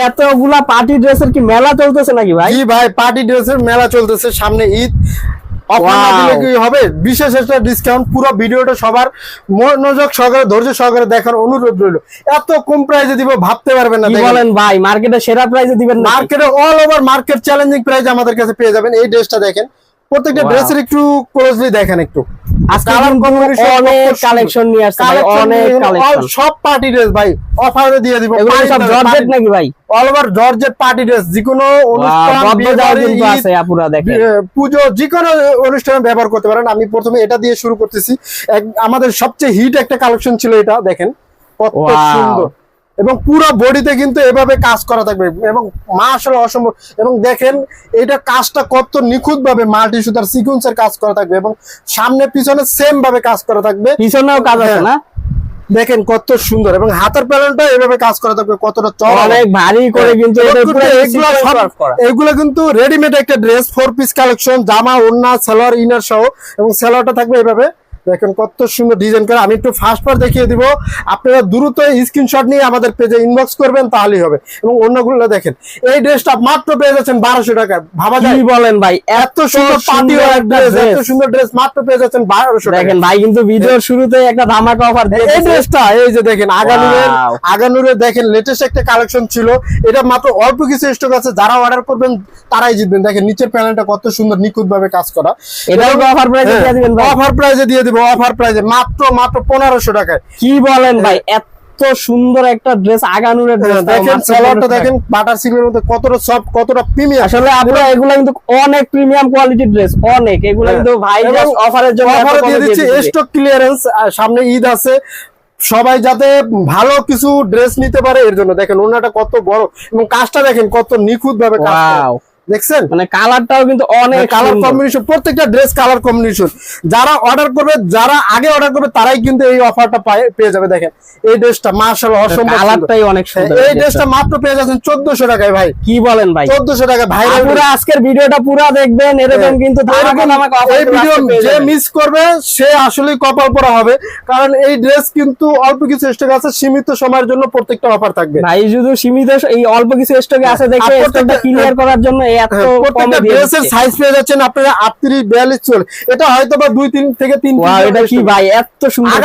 এতগুলা পার্টি ড্রেসের কি মেলা চলতেছে নাকি ভাই? জি ভাই, পার্টি ড্রেসের মেলা চলতেছে, সামনে ঈদ। অফার না দিলে কি হবে, বিশেষ একটা ডিসকাউন্ট। পুরো ভিডিওটা সবার মনোযোগ সহকারে, ধৈর্য সহকারে দেখার অনুরোধ রইল। এত কম প্রাইসে দিব ভাবতে পারবেন না। কি বলেন ভাই, মার্কেটে সেরা প্রাইসে দিবেন না? মার্কেটে all over market challenging price আমাদের কাছে পেয়ে যাবেন। এই ড্রেসটা দেখেন, প্রত্যেকটা ড্রেসের একটু ক্লোজলি দেখেন একটু। কালেকশন নিয়ে আসছে ভাই, অনেক কালেকশন, সব পার্টি ড্রেস ভাই অফারে দিয়ে দিব। এগুলো সব জর্জেট নাকি ভাই? All over georgette party dress, যেকোনো অনুষ্ঠান, পুজো, যেকোনো অনুষ্ঠানে ব্যবহার করতে পারেন। আমি প্রথমে এটা দিয়ে শুরু করতেছি। আমাদের সবচেয়ে হিট একটা কালেকশন ছিল এটা, দেখেন কত সুন্দর। এবং পুরো বডিতে কিন্তু এভাবে কাজ করা থাকবে এবং মাশাআল্লাহ অসম্ভব। এবং দেখেন এটা কাজটা কত নিখুঁত ভাবে মাল্টি সুতার সিকোয়েন্সের কাজ করা থাকবে এবং সামনে পিছনে সেম ভাবে কাজ করা থাকবে, পিছনেও কাজ আছে না? দেখেন কত সুন্দর। এবং হাতের প্যানেলটা এভাবে কাজ করা থাকবে, কতটা চওড়া, অনেক ভারী করে। কিন্তু এগুলো কিন্তু রেডিমেড একটা ড্রেস, 4 পিস কালেকশন, জামা, ওড়না, সালোয়ার, ইনার সহ। এবং সালোয়ারটা থাকবে এভাবে, দেখেন কত সুন্দর ডিজাইন করে। আমি একটু ফাস্ট পার দেখিয়ে দিব, আপনারা দ্রুত স্ক্রিনশট নিয়ে আমাদের পেজে ইনবক্স করবেন, তাহলেই হবে। এবং অন্যগুলো দেখেন, এই ড্রেসটা মাত্র পেয়ে যাচ্ছেন 1200 টাকা। ভাবা যায়? কি বলেন ভাই, এত সুন্দর পার্টি ওয়্যার ড্রেস, এত সুন্দর ড্রেস মাত্র পেয়ে যাচ্ছেন 1200 টাকা। দেখেন ভাই, কিন্তু ভিডিওর শুরুতে একটা ধামাকা অফার দিয়ে এই ড্রেসটা, এই যে দেখেন আগানুরের দেখেন লেটেস্ট একটা কালেকশন ছিল। এটা মাত্র অল্প কিছু স্টক আছে, যারা অর্ডার করবেন তারাই জিতবেন। দেখেন নিচের প্যানেলটা কত সুন্দর নিখুঁত ভাবে কাজ করা। এটা অফার প্রাইসে দিয়ে দিবেন ভাই? অফার প্রাইসে দিয়ে দিব, অফার প্রাইসে মাত্র 1500 টাকায়। কি বলেন ভাই, এত সুন্দর একটা ড্রেস, আগানুরের ড্রেস। দেখেন সালোয়ারটা দেখেন, বাটার সিল্কের মধ্যে কতটা সফট, কতটা প্রিমিয়াম। আসলে আপনারা এগুলা কিন্তু অনেক প্রিমিয়াম কোয়ালিটির ড্রেস, অনেক। এগুলা কিন্তু ভাই জাস্ট অফারের জন্য অফারে দিয়ে দিচ্ছি, স্টক ক্লিয়ারেন্স। সামনে ঈদ আছে, সবাই যাতে ভালো কিছু ড্রেস নিতে পারে এর জন্য। দেখেন ওনাটা কত বড় এবং কাজটা দেখেন কত নিখুঁত ভাবে কাজ করা, দেখছেন? মানে কালারটাও কিন্তু অনেক কালার কম্বিনেশন, প্রত্যেকটা ড্রেস কালার কম্বিনেশন। যারা অর্ডার করবে, যারা আগে অর্ডার করবে তারাই কিন্তু এই অফারটা পেয়ে যাবে। দেখেন এই ড্রেসটা মাশাআল্লাহ অসম্ভব, কালারটাই অনেক সুন্দর। এই ড্রেসটা মাত্র পেয়ে যাচ্ছেন 1400 টাকায় ভাই। কি বলেন ভাই, 1400 টাকা ভাই। পুরো আজকের ভিডিওটা পুরো দেখবেন, এরকম কিন্তু এই ভিডিও যে মিস করবে সে আসলেই কপাল পোড়া হবে, কারণ এই ড্রেস কিন্তু অল্প কিছু স্টক আছে, সীমিত সময়ের জন্য প্রত্যেকটা অফার থাকবে ভাই। শুধু সীমিত এই অল্প কিছু স্টকে আছে দেখে স্টকটা ক্লিয়ার করার জন্য এত প্রত্যেকটা ড্রেসের সাইজ পেয়ে যাচ্ছেন আপনারা 38, 42 চলে। এটা হয়তো বা 2-3 থেকে 3। এটা কি ভাই, এত সুন্দর।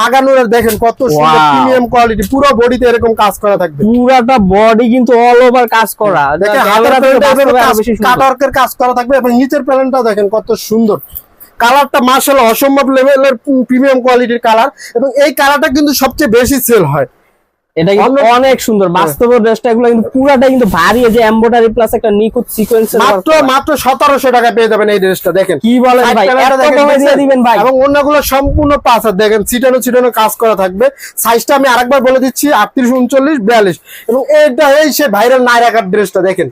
আগানুরের দেখেন কত সুন্দর প্রিমিয়াম কোয়ালিটি, পুরো বডিতে এরকম কাজ করা থাকবে। পুরোটা বডি কিন্তু অল ওভার কাজ করা, দেখেন কাটওয়ার্কের কাজ করা থাকবে এবং নিচের প্যানেলটা দেখেন কত সুন্দর। কালারটা মাশাআল্লাহ অসম্ভব লেভেলের প্রিমিয়াম কোয়ালিটির কালার এবং এই কালারটা কিন্তু সবচেয়ে বেশি সেল হয়। এটা কিন্তু অনেক সুন্দর বাস্তব ড্রেসটা। এগুলো কিন্তু পুরাটা কিন্তু ভারী, যে এমব্রয়ডারি প্লাস একটা নিখুঁত সিকোয়েন্সের। মাত্র 1700 টাকা পেয়ে যাবেন এই ড্রেসটা। দেখেন কি বলেন ভাই, এত কমে দিয়ে দিবেন ভাই? এবং অন্যগুলো সম্পূর্ণ পাঁচ হাত, দেখেন ছিটানো কাজ করা থাকবে। সাইজটা আমি আরেকবার বলে দিচ্ছি, 38, 39, 42। এবং এটা এই সে ভাইরাল নাইরা কাট ড্রেসটা দেখেন,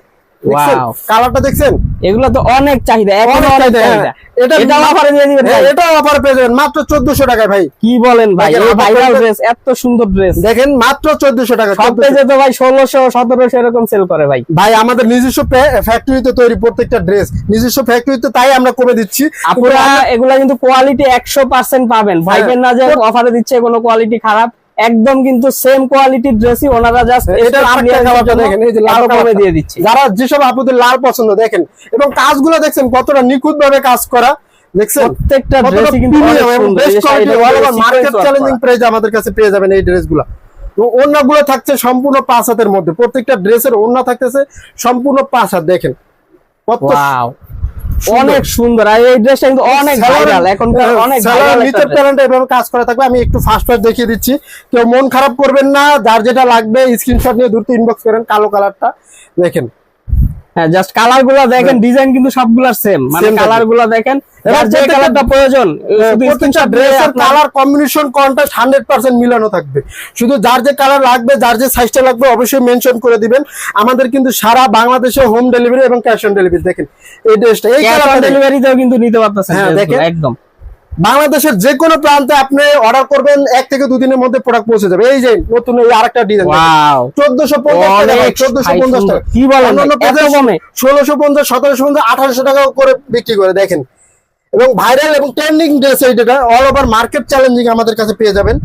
কালারটা দেখছেন? এগুলো তো অনেক চাহিদা, এটা অফারে দিয়ে দিবেন ভাই? এটা অফারে পেয়ে যাবেন মাত্র 1400 টাকায় ভাই। কি বলেন ভাই, এই ভাইরাল ড্রেস, এত সুন্দর ড্রেস দেখেন মাত্র 1400 টাকা। সব পেজে তো ভাই 1600, 1700 এরকম সেল করে ভাই। ভাই আমাদের নিজস্ব ফ্যাক্টরিতে তৈরি প্রত্যেকটা ড্রেস, নিজস্ব ফ্যাক্টরিতে, তাই আমরা কমে দিচ্ছি। আপনারা এগুলা কিন্তু কোয়ালিটি 100% পাবেন। ভাইবেন না যে অফারে দিচ্ছে কোনো কোয়ালিটি খারাপ, একদম কিন্তু সেম কোয়ালিটির ড্রেসই ওনারা জাস্ট এটা দেখেন, এই যে লাল কমে দিয়ে দিচ্ছে। যারা যেসব আপুদের লাল পছন্দ দেখেন, এবং কাজগুলো দেখছেন কতটা নিখুঁত ভাবে কাজ করা, দেখছেন? প্রত্যেকটা ড্রেসই কিন্তু মার্কেট চ্যালেঞ্জিং প্রাইস আমাদের কাছে পেয়ে যাবেন এই ড্রেসগুলো। ওড়নাগুলো থাকছে সম্পূর্ণ 5 হাতের মধ্যে, প্রত্যেকটা ড্রেসের ওড়না থাকতেছে সম্পূর্ণ 5 হাত। দেখেন কত অনেক সুন্দর। আর এই ড্রেসটা কিন্তু অনেক ভাইরাল, এখন অনেক ভাইরাল। নিচের প্যানেলটা এভাবে কাজ করা থাকবে। আমি একটু ফাস্ট দেখিয়ে দিচ্ছি, কেউ মন খারাপ করবেন না। যার যেটা লাগবে স্ক্রিনশট নিয়ে দ্রুত ইনবক্স করেন। কালো কালারটা দেখেন, হ্যাঁ জাস্ট কালার গুলো দেখেন, ডিজাইন কিন্তু সবগুলা সেম, মানে কালার গুলো দেখেন যার যে কালারটা প্রয়োজন। প্রত্যেকটা ড্রেসের কালার কম্বিনেশন কন্ট্রাস্ট 100% মিলানো থাকবে। শুধু যার যে কালার লাগবে, যার যে সাইজটা লাগবে অবশ্যই মেনশন করে দিবেন। আমাদের কিন্তু সারা বাংলাদেশে হোম ডেলিভারি এবং ক্যাশ অন ডেলিভারি। দেখেন এই ড্রেসটা, এই কালার ডেলিভারিতেও কিন্তু নিতে পারতেছেন। হ্যাঁ দেখেন, একদম বাংলাদেশের যে কোনো প্রান্তে আপনি অর্ডার করবেন, 1 থেকে 2 দিনের মধ্যে প্রোডাক্ট পৌঁছে যাবে। এই যে নতুন এই আরেকটা ডিজাইন, 1450 টাকা। কি বলেন, 1650, 1750, 1800 টাকা করে বিক্রি করে। দেখেন, এবং ভাইরাল এবং ট্রেন্ডিং ড্রেস, এইটা অল ওভার মার্কেট চ্যালেঞ্জিং আমাদের কাছে পেয়ে যাবেন।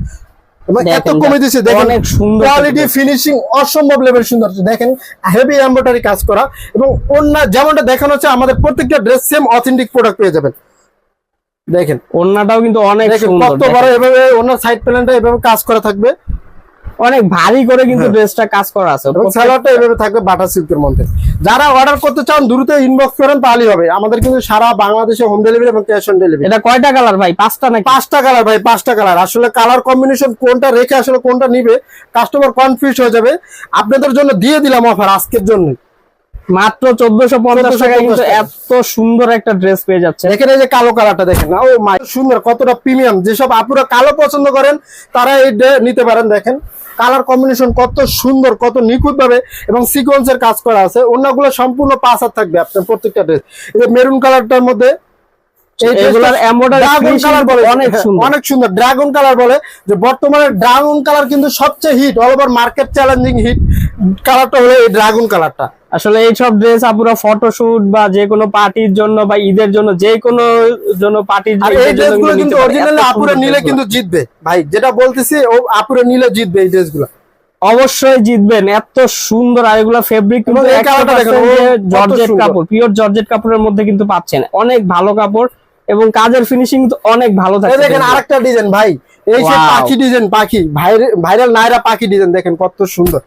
এবং এত দেখেন, কমে দিয়েছে, দেখেন অনেক সুন্দর কোয়ালিটি ফিনিশিং অসম্ভব লেভেল সুন্দর, দেখেন হেভি এমব্রয়ডারি কাজ করা এবং অন্য যেমনটা দেখানো হচ্ছে আমাদের প্রত্যেকটা ড্রেস সেম অথেন্টিক প্রোডাক্ট পেয়ে যাবেন। দেখেন ওড়নাটাও কিন্তু অনেক দেখেন সুন্দর, কত বড়, এভাবে অন্য সাইড প্যানেলটা এভাবে কাজ করা থাকবে, অনেক ভারী করে কিন্তু ড্রেসটা কাজ করা আছে। এবং সালোয়ারটা এভাবে থাকবে বাটার সিল্কের মধ্যে। যারা অর্ডার করতে চান দ্রুত ইনবক্স করেন, তাহলেই হবে। আমাদের কিন্তু সারা বাংলাদেশে হোম ডেলিভারি এবং ক্যাশ অন ডেলিভারি। এটা কয়টা কালার ভাই? 5টা নাকি? 5টা কালার ভাই, 5টা কালার। আসলে কালার কম্বিনেশন কোনটা রেখে আসলে কোনটা নিবে কাস্টমার কনফিউজ হয়ে যাবে। আপনাদের জন্য দিয়ে দিলাম অফার আজকের জন্য, মাত্র 1450 টাকায় কিন্তু এত সুন্দর একটা ড্রেস পেয়ে যাচ্ছে। দেখেন এই যে কালো কালারটা দেখেন, ও মাই সুন্দর, কতটা প্রিমিয়াম। যেসব আপুরা কালো পছন্দ করেন তারা এই নিতে পারেন। দেখেন কালার কম্বিনেশন কত সুন্দর, কত নিখুঁত ভাবে এবং সিকোয়েন্সের কাজ করা আছে। অন্যগুলো সম্পূর্ণ 5 হাত থাকবে আপনার প্রত্যেকটা ড্রেস। এই যে মেরুন কালারটার মধ্যে এগুলার এমব্রয়ডারি কালার বলে অনেক সুন্দর, অনেক সুন্দর। ড্রাগন কালার বলে যে বর্তমানে ড্রাগন কালার কিন্তু সবচেয়ে hit, all over market challenging hit কালারটা হলো এই ড্রাগন কালারটা। আসলে এই সব ড্রেস আপুরা ফটোশুট বা যে কোনো পার্টির জন্য বা ঈদের জন্য, যে কোনো জন্য পার্টির আর এই ড্রেসগুলো কিন্তু অরিজিনালি আপুরা নিলে কিন্তু জিতবে ভাই, যেটা বলতেছি ও আপুরা নিলে জিতবে এই ড্রেসগুলো, অবশ্যই জিতবেন। এত সুন্দর, আর এগুলো ফেব্রিক কিন্তু এই কালারটা দেখেন, জর্জেট কাপড়, পিওর জর্জেট কাপড়ের মধ্যে কিন্তু পাচ্ছেন। অনেক ভালো কাপড় এবং কাজের ফিনিশিং তো অনেক ভালো থাকে। দেখেন আরেকটা ডিজাইন ভাই, এই যে পাখি ডিজাইন, পাখি ভাইরাল নায়রা পাখি ডিজাইন, দেখেন কত সুন্দর,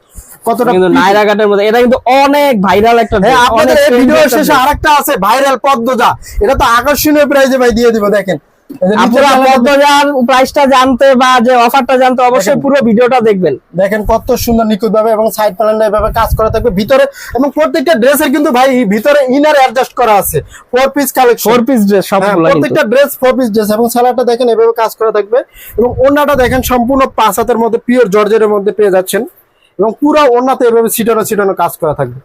কতটা কিন্তু নায়রা কাটের মধ্যে এটা কিন্তু অনেক ভাইরাল একটা ড্রেস। আপনাদের এই ভিডিও শেষে আরেকটা আছে ভাইরাল পদ্মজা, এটা তো আকর্ষণীয় প্রাইসে ভাই দিয়ে দিব। দেখেন আপনারা পদ্মজার প্রাইসটা জানতে বা যে অফারটা জানতে অবশ্যই পুরো ভিডিওটা দেখবেন। দেখেন কত সুন্দর নিখুঁত ভাবে এবং সাইড প্যানেলটা এভাবে কাজ করা থাকবে ভিতরে, এবং প্রত্যেকটা ড্রেসের কিন্তু ভাই ভিতরে ইনার অ্যাডজাস্ট করা আছে। 4 পিস কালেকশন, 4 পিস ড্রেস সবগুলো, প্রত্যেকটা ড্রেস 4 পিস ড্রেস। এবং সালোয়ারটা দেখেন এভাবে কাজ করা থাকবে এবং ওড়নাটা দেখেন সম্পূর্ণ 5 হাতের মধ্যে পিওর জর্জেটের মধ্যে পেয়ে যাচ্ছেন এবং পুরো ওড়নাতে এভাবে ছিটানো কাজ করা থাকবে।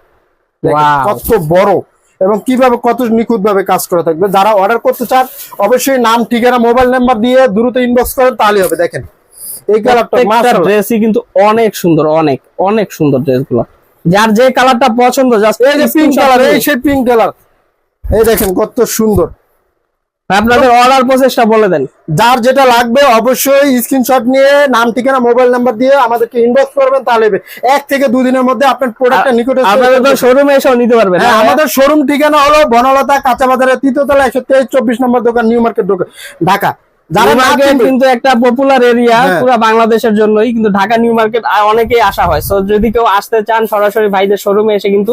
কত বড় এবং কিভাবে কত নিখুঁত ভাবে কাজ করা থাকবে। যারা অর্ডার করতে চান অবশ্যই নাম, ঠিকানা, মোবাইল নাম্বার দিয়ে দ্রুত ইনবক্স করেন, তাহলেই হবে। দেখেন এই কালারটা মাশাআল্লাহ, ড্রেসই কিন্তু অনেক সুন্দর, অনেক অনেক সুন্দর ড্রেসগুলো। যার যে কালারটা পছন্দ, জাস্ট এই যে পিঙ্ক কালার, এই সেই পিঙ্ক কালার, এই দেখেন কত সুন্দর। আপনাদের অর্ডার প্রসেসটা বলে দেন। যার যেটা লাগবে অবশ্যই স্ক্রিনশট নিয়ে নাম, ঠিকানা, মোবাইল নাম্বার দিয়ে আমাদেরকে ইনবক্স করবেন, তাহলে 1 থেকে 2 দিনের মধ্যে আপনার প্রোডাক্টটা নিকটে আপনাদের তো শোরুমে এসেও নিতে পারবেন। হ্যাঁ, আমাদের শোরুম ঠিকানা হলো বনলতা কাঁচা বাজারের 3য় তলা 123-24 নম্বর দোকান, নিউ মার্কেট ঢাকা। যারা মার্কেট কিন্তু একটা পপুলার এরিয়া পুরো বাংলাদেশের জন্যই, কিন্তু ঢাকা নিউ মার্কেট অনেকেই আসা হয়। সো যদি কেউ আসতে চান সরাসরি ভাইদের শোরুমে এসে কিন্তু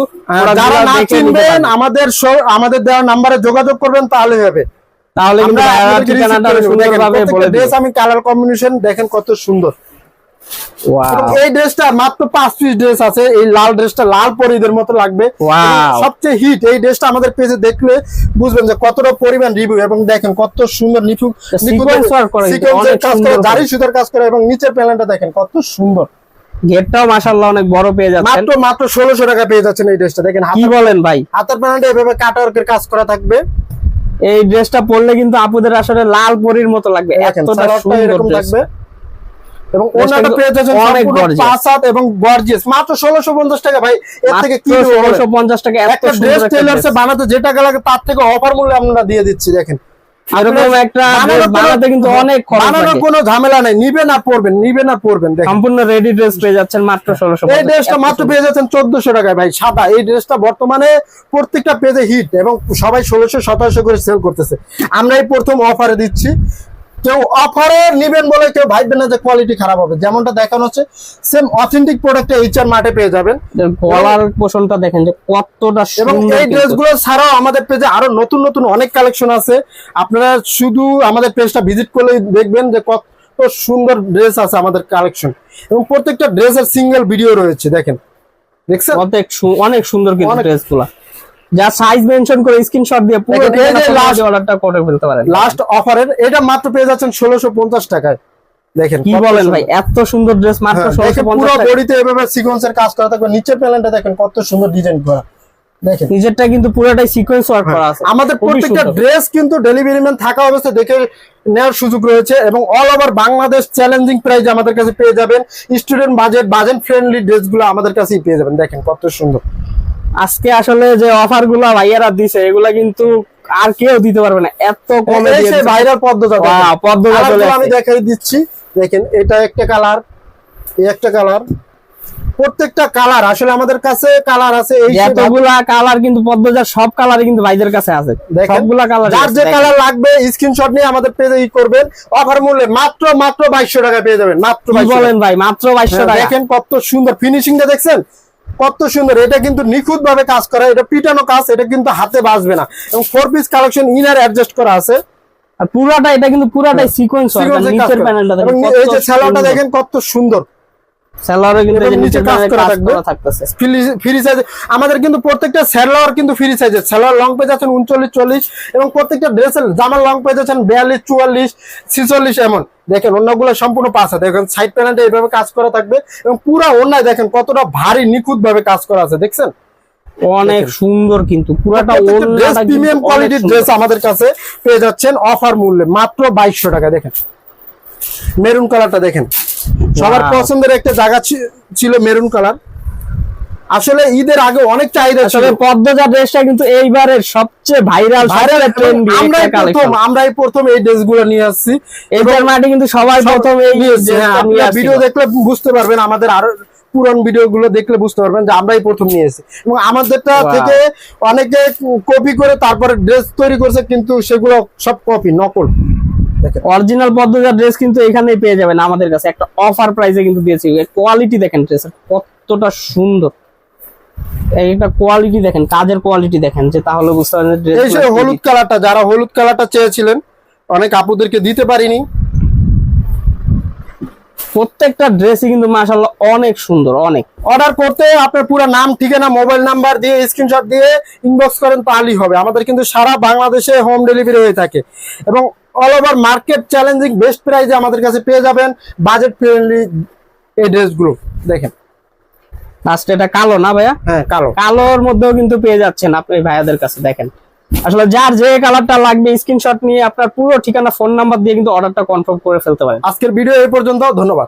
যারা না চিনবেন আমাদের দেওয়া নম্বরে যোগাযোগ করবেন, তাহলে হবে। তাহলে কিন্তু ঠিকানাটা সুন্দরভাবে বলে দেব। আমি কালার কম্বিনেশন দেখেন কত সুন্দর। এই ড্রেসটা মাত্র 5 পিস ড্রেস আছে। এই লাল ড্রেসটা লাল পরীদের মতো লাগবে, সবচেয়ে হিট। এই ড্রেসটা আমাদের পেজে দেখলে বুঝবেন যে কতটা পরিমাণ রিভিউ, এবং দেখেন কত সুন্দর জারি সুতার কাজ করে এবং নিচের প্যানেলটা দেখেন কত সুন্দর। গেটটাও মাশাআল্লাহ অনেক বড় পেয়ে যাচ্ছেন, মাত্র 1600 টাকা পেয়ে যাচ্ছেন এই ড্রেসটা। দেখেন কি বলেন ভাই, হাতের প্যানেলটা এভাবে কাটওয়ার্কের কাজ করা থাকবে। এই ড্রেসটা পরলে কিন্তু আপুদের আসলে লাল পরীর মতো লাগবে, এতটা সুন্দর লাগবে। এবং ওনাটা পেয়ে যাচ্ছেন অনেক গর্জিয়াস, 5 হাত এবং গর্জিয়াস, মাত্র 1650 টাকা ভাই। এর থেকে কি 1650 টাকা এত একটা ড্রেস টেইলার্সে বানাতে যে টাকা লাগে তার থেকে অফার মূল্যে আমরা দিয়ে দিচ্ছি। দেখেন এরকম একটা বানাতে কিন্তু অনেক খরচ লাগে, বানানোর কোনো ঝামেলা নাই, নিবে না পরবেন। দেখেন সম্পূর্ণ রেডি ড্রেস পেয়ে যাচ্ছেন মাত্র 1650। এই ড্রেসটা মাত্র পেয়ে যাচ্ছেন 1400 টাকায় ভাই, সাদা। এই ড্রেসটা বর্তমানে প্রত্যেকটা পেজে হিট এবং সবাই 1600-1700 করে সেল করতেছে। আমরা এই প্রথম অফারে দিচ্ছি। কেউ অফারে নিবেন বলে কেউ ভাববেন না যে কোয়ালিটি খারাপ হবে। যেমনটা দেখানো হচ্ছে সেম অথেন্টিক প্রোডাক্ট এইচআর মার্টে পেয়ে যাবেন। গলার পোষণটা দেখেন যে কতটা এবং এই ড্রেসগুলো ছাড়াও আমাদের পেজে আরো নতুন অনেক কালেকশন আছে। আপনারা শুধু আমাদের পেজটা ভিজিট করলে দেখবেন যে কত সুন্দর ড্রেস আছে আমাদের কালেকশন, এবং প্রত্যেকটা ড্রেসের সিঙ্গেল ভিডিও রয়েছে। দেখেন দেখছেন অনেক সুন্দর কিন্তু ড্রেসগুলো। যা সাইজ মেনশন করে স্ক্রিনশট দিয়ে পুরো অর্ডারটা করে ফেলতে পারেন। লাস্ট অফারের এটা মাত্র পেয়ে যাচ্ছেন 1650 টাকায়। দেখেন কি বলেন ভাই, এত সুন্দর ড্রেস মাত্র 1650 টাকা। পুরো বডিতে এভাবে সিকোয়েন্সের কাজ করা থাকবে, নিচের প্যানেলটা দেখেন কত সুন্দর ডিজাইন করা। দেখেন নিচেরটা কিন্তু পুরোটাই সিকোয়েন্স ওয়ার্ক করা আছে। আমাদের প্রত্যেকটা ড্রেস কিন্তু ডেলিভারি ম্যান থাকা অবস্থায় দেখে নেওয়ার সুযোগ রয়েছে, এবং all over Bangladesh challenging price আমাদের কাছে পেয়ে যাবেন। স্টুডেন্ট বাজেট ফ্রেন্ডলি ড্রেসগুলো আমাদের কাছেই পেয়ে যাবেন। দেখেন কত সুন্দর। আজকে আসলে যে অফার গুলা ভাইয়ারা দিছে এগুলা কিন্তু আর কেউ দিতে পারবে না, এত কমে এই সেই ভাইরাল পদ্মজা দেখেন। Wow, পদ্মজা চলে কালারগুলো আমি আসছে। দেখাই দিচ্ছি, দেখেন এটা একটা কালার, এই একটা কালার, প্রত্যেকটা কালার আসলে আমাদের কাছে কালার আছে এই সেই এতগুলা কালার কিন্তু পদ্মজার সব কালারই কিন্তু ভাইদের কাছে আছে, দেখেন, সবগুলা কালার। যার যে কালার লাগবে স্ক্রিনশট নিয়ে আমাদের পেজে করবেন, অফার মূল্যে মাত্র 2200 টাকা পেয়ে যাবেন, মাত্র 2200 বলেন ভাই, মাত্র 2200 টাকা। দেখেন কত সুন্দর ফিনিশিংটা দেখছেন, কত সুন্দর। এটা কিন্তু নিখুঁত ভাবে কাজ করা, এটা পিটানো কাজ, এটা কিন্তু হাতে বাজবে না। এবং 4 পিস কালেকশন ইনার অ্যাডজাস্ট করা আছে, আর পুরাটা এটা কিন্তু পুরাটাই সিকোয়েন্স ওয়ার্ক, সিকোয়েন্সে কাজ নিচের করা। প্যানেলটা এবং দেখেন এই যে সালোয়ারটা দেখেন কত সুন্দর, সেলরে কিন্তু এই যে এবং নিচের নিচে কাজ প্যানেলে করা কাজ থাকবে। করা থাকতেছে। ফ্রি সাইজ আমাদের কিন্তু প্রত্যেকটা সালোয়ার কিন্তু ফ্রি সাইজের, সালোয়ার লং পেজ আছেন 39 40, এবং প্রত্যেকটা ড্রেসের জামার লং পেজ আছেন 42 44 46 এমন। দেখেন অন্যগুলো সম্পূর্ণ পাঁচ আছে, দেখেন সাইড প্যানেলটা এইভাবে কাজ করা থাকবে, এবং পুরো অন্যায় দেখেন কতটা ভারী নিখুঁত ভাবে কাজ করা আছে, দেখছেন অনেক সুন্দর কিন্তু পুরাটা ড্রেস প্রিমিয়াম কোয়ালিটির ড্রেস আমাদের কাছে পেয়ে যাচ্ছেন অফার মূল্যে মাত্র 2200 টাকা। দেখেন মেরুন কালারটা দেখেন, সবার Wow. পছন্দের একটা জায়গা ছিল মেরুন কালার। আসলে ঈদের আগে অনেক চাহিদা ছিল, আসলে পদ্মজা ড্রেসটা কিন্তু এইবারের সবচেয়ে ভাইরাল ট্রেন্ডি আমরাই প্রথম এই ড্রেসগুলো নিয়ে আসছি। এবার মাঠে কিন্তু সবাই প্রথম এই ভিডিও দেখলে বুঝতে পারবেন, আমাদের আরো পুরান ভিডিও গুলো দেখলে বুঝতে পারবেন যে আমরাই প্রথম নিয়ে এসেছি, এবং আমাদেরটা Wow. থেকে অনেকে কপি করে তারপরে ড্রেস তৈরি করছে, কিন্তু সেগুলো সব কপি, নকল। দেখেন অরিজিনাল পদ্মজা ড্রেস কিন্তু এখানেই পেয়ে যাবেন আমাদের কাছে, একটা অফার প্রাইসে কিন্তু দিয়েছি। কোয়ালিটি দেখেন ড্রেসের কতটা সুন্দর, এইটা কোয়ালিটি দেখেন, কাজের কোয়ালিটি দেখেন, যে তাহলে বুঝতে পারবেন যে এই যে হলুদ কালারটা, যারা হলুদ কালারটা চেয়েছিলেন অনেক আপুদেরকে দিতে পারিনি, প্রত্যেকটা ড্রেসই কিন্তু মাশাআল্লাহ অনেক সুন্দর, অনেক। অর্ডার করতে আপনার পুরো নাম ঠিকানা মোবাইল নাম্বার দিয়ে স্ক্রিনশট দিয়ে ইনবক্স করেন তাহলেই হবে। আমাদের কিন্তু সারা বাংলাদেশে হোম ডেলিভারি হয়ে থাকে, এবং all over market challenging best প্রাইসে আমাদের কাছে পেয়ে যাবেন বাজেট ফ্রেন্ডলি এই ড্রেসগুলো। দেখেন লাস্টে এটা কালো না ভাইয়া, হ্যাঁ কালো, কালোর মধ্যেও কিন্তু পেয়ে যাচ্ছেন আপনি ভাইয়াদের কাছে। দেখেন আসলে যার যে কালারটা লাগবে স্ক্রিনশট নিয়ে আপনার পুরো ঠিকানা ফোন নাম্বার দিয়ে কিন্তু অর্ডারটা কনফার্ম করে ফেলতে পারেন। আজকের ভিডিও এই পর্যন্ত, ধন্যবাদ।